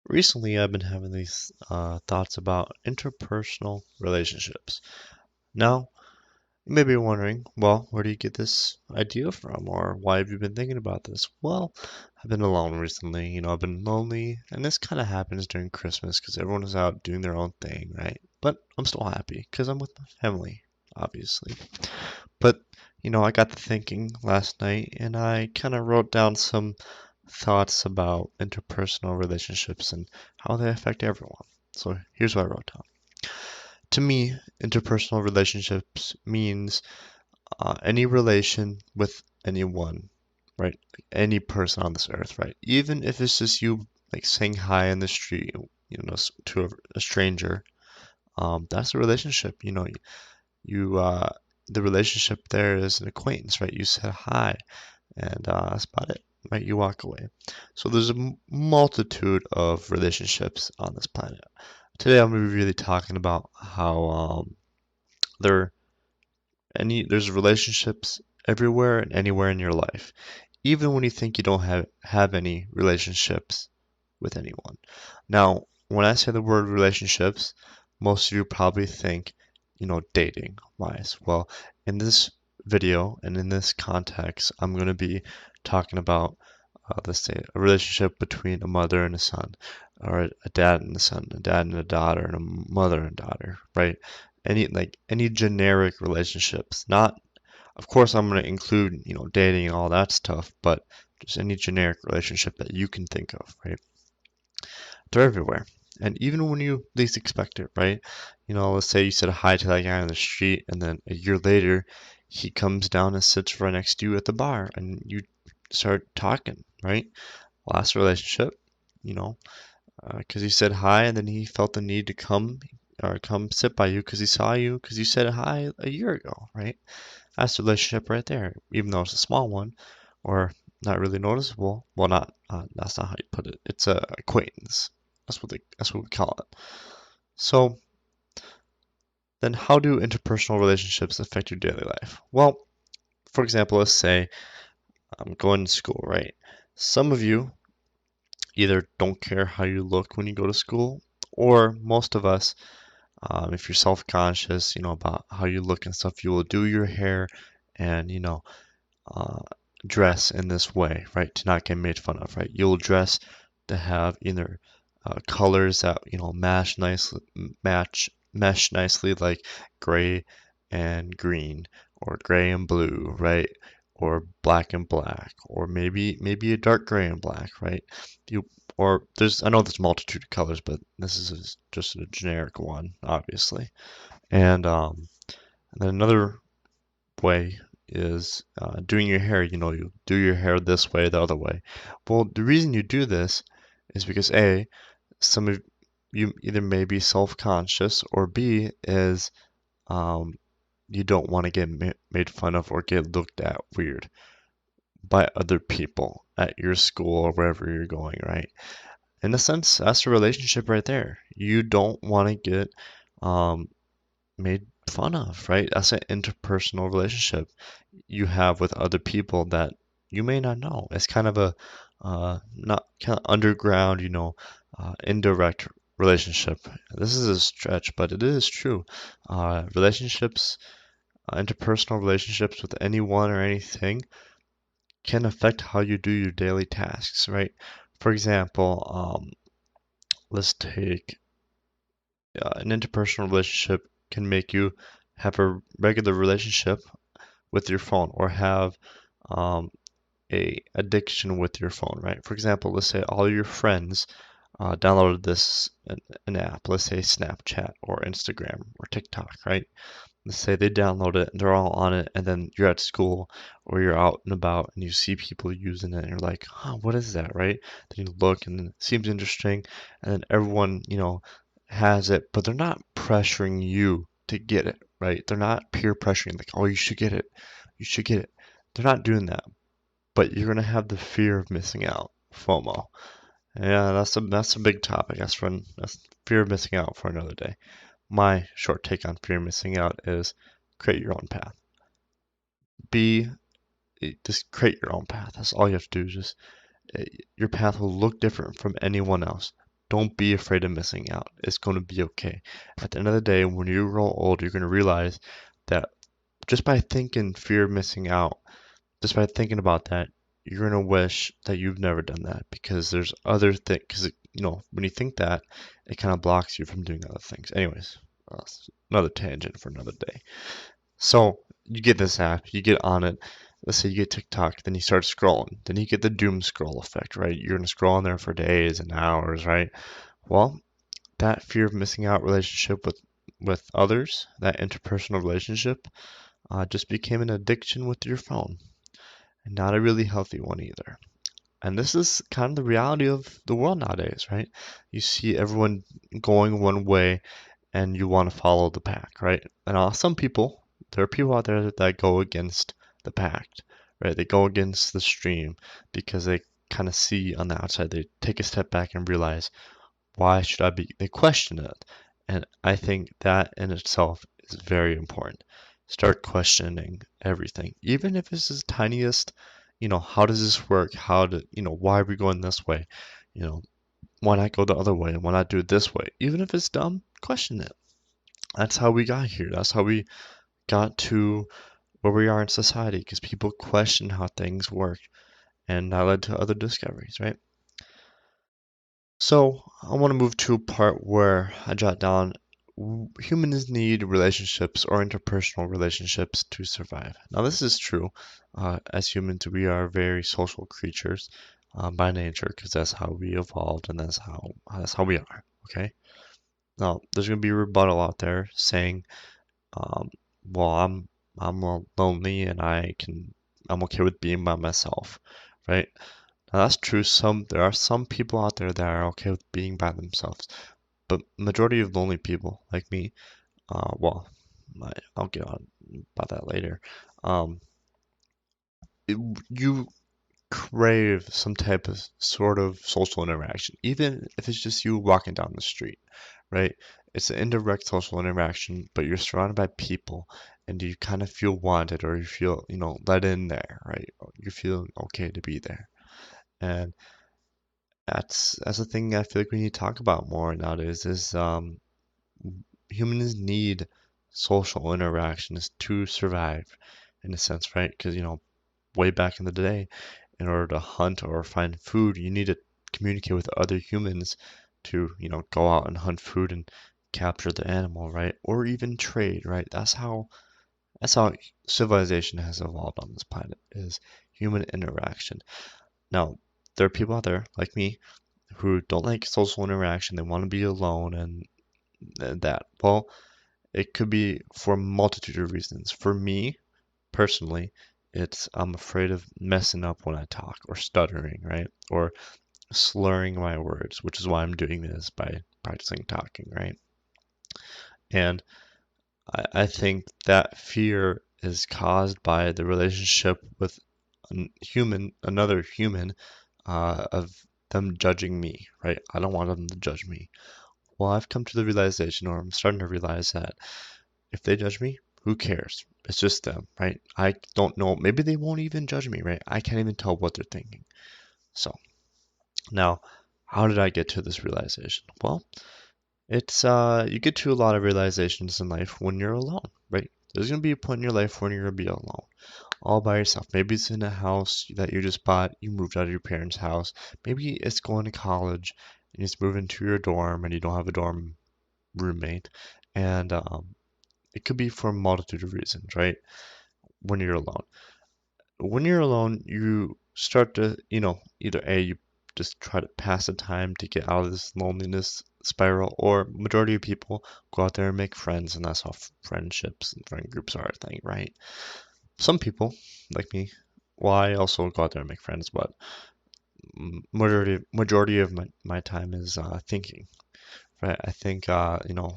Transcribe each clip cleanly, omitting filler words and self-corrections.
Recently, I've been having these thoughts about interpersonal relationships. Now, you may be wondering, well, where do you get this idea from, or why have you been thinking about this? Well, I've been alone recently. I've been lonely, and this kind of happens during Christmas because everyone is out doing their own thing, right? But I'm still happy because I'm with my family, obviously. But, I got to thinking last night, and I kind of wrote down some thoughts about interpersonal relationships and how they affect everyone. So here's what I wrote down. To me, interpersonal relationships means any relation with anyone, right? Like any person on this earth, right? Even if it's just you like saying hi in the street, to a stranger, that's a relationship. You the relationship there is an acquaintance, right? You said hi, and that's about it, right? You walk away. So there's a multitude of relationships on this planet. Today I'm going to be really talking about how there there's relationships everywhere and anywhere in your life, even when you think you don't have any relationships with anyone. Now, when I say the word relationships, most of you probably think, dating wise. Well, in this video and in this context, I'm going to be talking about, let's say, a relationship between a mother and a son, or a dad and a son, a dad and a daughter, and a mother and daughter, right? Any generic relationships. Not, of course, I'm going to include, dating and all that stuff, but just any generic relationship that you can think of, right? They're everywhere. And even when you least expect it, right? Let's say you said hi to that guy on the street, and then a year later, he comes down and sits right next to you at the bar, and you start talking, right? Last relationship, you know, because he said hi, and then he felt the need to come sit by you because he saw you because you said hi a year ago, right? That's the relationship right there, even though it's a small one or not really noticeable. Well, not that's not how you put it. It's a acquaintance. That's what we call it. So then, how do interpersonal relationships affect your daily life? Well, for example, let's say I'm going to school, right? Some of you either don't care how you look when you go to school, or most of us, if you're self-conscious, about how you look and stuff, you will do your hair and, uh, dress in this way, right? To not get made fun of, right? You'll dress to have either colors that mesh nicely, like gray and green, or gray and blue, right? Or black and black, or maybe a dark gray and black, right? You or there's I know there's a multitude of colors, but this is just a generic one, obviously. And then another way is doing your hair. You do your hair this way, the other way. Well, the reason you do this is because A, some of you either may be self-conscious, or B is um, you don't want to get made fun of or get looked at weird by other people at your school or wherever you're going, right? In a sense, that's a relationship right there. You don't want to get um, made fun of, right? That's an interpersonal relationship you have with other people that you may not know. It's kind of a not kind of underground, indirect relationship. This is a stretch, but it is true. Relationships, interpersonal relationships with anyone or anything can affect how you do your daily tasks, right? For example, let's take an interpersonal relationship can make you have a regular relationship with your phone, or have um, a addiction with your phone, right? For example, let's say all your friends downloaded an app, let's say Snapchat or Instagram or TikTok, right? Let's say they download it and they're all on it, and then you're at school or you're out and about and you see people using it and you're like, huh, what is that, right? Then you look and it seems interesting, and then everyone, has it, but they're not pressuring you to get it, right? They're not peer pressuring, like, oh, you should get it. You should get it. They're not doing that, but you're gonna have the fear of missing out, FOMO. Yeah, that's a big topic. That's fear of missing out for another day. My short take on fear of missing out is create your own path. Be just create your own path. That's all you have to do. Just your path will look different from anyone else. don't be afraid of missing out. It's going to be okay. At the end of the day, when you grow old, you're going to realize that just by thinking fear of missing out, just by thinking about that, you're going to wish that you've never done that because there's other things. Because, when you think that, it kind of blocks you from doing other things. Anyways, another tangent for another day. So you get this app, you get on it. Let's say you get TikTok, then you start scrolling. Then you get the doom scroll effect, right? You're going to scroll on there for days and hours, right? Well, that fear of missing out relationship with others, that interpersonal relationship, just became an addiction with your phone, and not a really healthy one either. And this is kind of the reality of the world nowadays, right? You see everyone going one way and you want to follow the pack, right? And there are people out there that go against the pack, right? They go against the stream because they kind of see on the outside, they take a step back and realize, why should I be? They question it. And I think that in itself is very important. Start questioning everything, even if it's the tiniest, how does this work? Why are we going this way? You know, why not go the other way? And why not do it this way? Even if it's dumb, question it. That's how we got here. That's how we got to where we are in society because people question how things work. And that led to other discoveries, right? So I want to move to a part where I jot down humans need relationships or interpersonal relationships to survive. Now, this is true. As humans, we are very social creatures by nature because that's how we evolved and that's how we are. Okay. Now, there's going to be a rebuttal out there saying, um, "Well, I'm lonely and I'm okay with being by myself," right? Now that's true. There are some people out there that are okay with being by themselves, but majority of lonely people like me, well, I'll get on about that later. Um, you crave some type of sort of social interaction, even if it's just you walking down the street, right? It's an indirect social interaction, but you're surrounded by people and you kind of feel wanted or you feel, let in there, right? You feel okay to be there. And that's a thing I feel like we need to talk about more nowadays is humans need social interactions to survive in a sense, right? Because, way back in the day, in order to hunt or find food, you need to communicate with other humans to, go out and hunt food and capture the animal, right? Or even trade, right? That's how civilization has evolved on this planet is human interaction. Now, there are people out there like me who don't like social interaction. They want to be alone and that. Well, it could be for a multitude of reasons. For me, personally, I'm afraid of messing up when I talk or stuttering, right? Or slurring my words, which is why I'm doing this by practicing talking, right? And I think that fear is caused by the relationship with another human, of them judging me, right? I don't want them to judge me. Well, I've come to the realization, or I'm starting to realize that if they judge me, who cares? It's just them, right? I don't know. Maybe they won't even judge me, right? I can't even tell what they're thinking. So, now, how did I get to this realization? Well, it's you get to a lot of realizations in life when you're alone, right? There's gonna be a point in your life when you're gonna be alone, all by yourself. Maybe it's in a house that you just bought, you moved out of your parents' house. Maybe it's going to college and you just move into your dorm and you don't have a dorm roommate. And it could be for a multitude of reasons, right? When you're alone. When you're alone, you start to, either A, you just try to pass the time to get out of this loneliness spiral, or majority of people go out there and make friends, and that's how friendships and friend groups are a thing, right? Some people, like me, well, I also go out there and make friends, but majority of my time is thinking, right? I think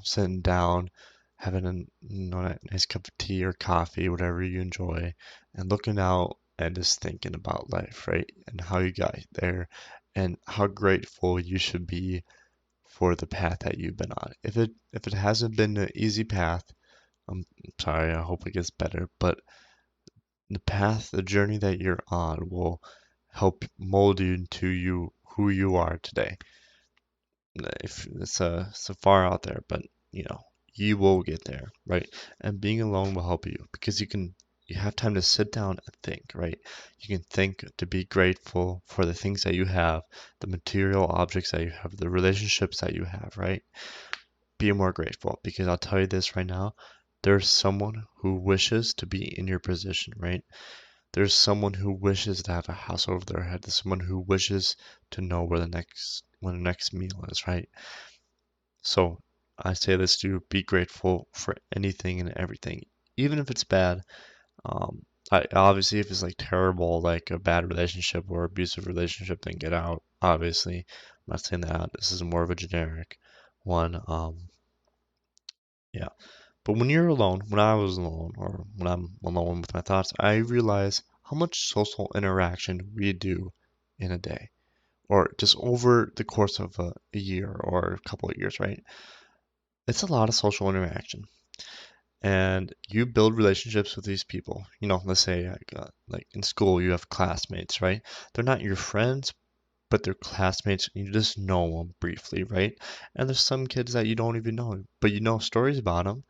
sitting down, having a nice cup of tea or coffee, whatever you enjoy, and looking out and just thinking about life, right? And how you got there, and how grateful you should be for the path that you've been on. If it hasn't been an easy path, I'm sorry. I hope it gets better, but the journey that you're on will help mold you into who you are today. if it's a far out there, but you know, you will get there, right? And being alone will help you because you have time to sit down and think, right? You can think to be grateful for the things that you have, the material objects that you have, the relationships that you have, right? Be more grateful because I'll tell you this right now, there's someone who wishes to be in your position, right? There's someone who wishes to have a house over their head. There's someone who wishes to know when the next meal is, right? So I say this to you, be grateful for anything and everything, even if it's bad. Obviously, if it's like terrible, like a bad relationship or abusive relationship, then get out. Obviously, I'm not saying that. This is more of a generic one. Yeah. But when you're alone, when I was alone, or when I'm alone with my thoughts, I realize how much social interaction we do in a day, or just over the course of a year or a couple of years, right? It's a lot of social interaction, and you build relationships with these people. You know, let's say like in school, you have classmates, right? They're not your friends, but they're classmates. And you just know them briefly, right? And there's some kids that you don't even know, but you know stories about them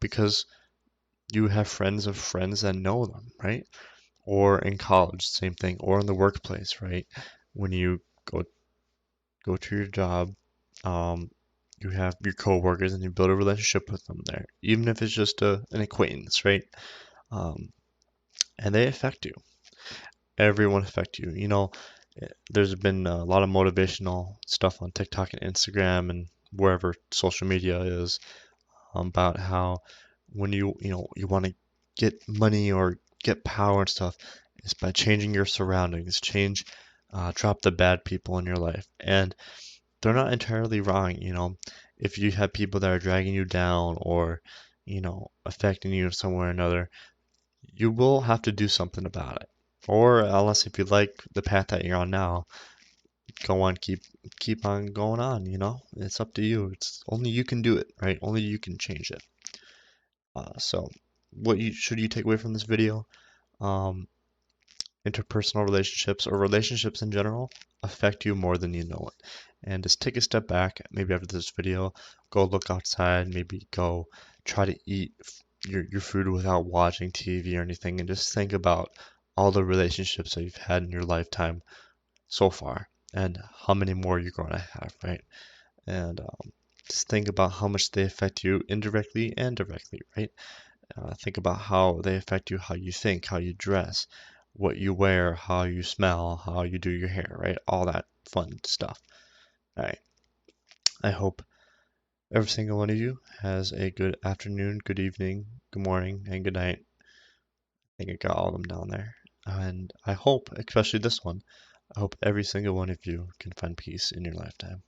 because you have friends of friends that know them, right? Or in college, same thing, or in the workplace, right? When you go to your job, um, you have your coworkers and you build a relationship with them there, even if it's just an acquaintance, right? Um, and they affect you. Everyone affect you. You know, there's been a lot of motivational stuff on TikTok and Instagram and wherever social media is about how when you want to get money or get power and stuff, is by changing your surroundings, drop the bad people in your life, and they're not entirely wrong. You know, if you have people that are dragging you down or affecting you in some way or another, you will have to do something about it. Or unless if you like the path that you're on now, go on, keep on going on, It's up to you. It's only you can do it, right? Only you can change it. So what you should you take away from this video? Um, Interpersonal relationships or relationships in general affect you more than you know it. And just take a step back, maybe after this video, go look outside, maybe go try to eat your food without watching TV or anything, and just think about all the relationships that you've had in your lifetime so far and how many more you're going to have, right? And just think about how much they affect you indirectly and directly, right? Think about how they affect you, how you think, how you dress, what you wear, how you smell, how you do your hair, right? All that fun stuff. All right. I hope every single one of you has a good afternoon, good evening, good morning, and good night. I think I got all of them down there. And I hope, especially this one, I hope every single one of you can find peace in your lifetime.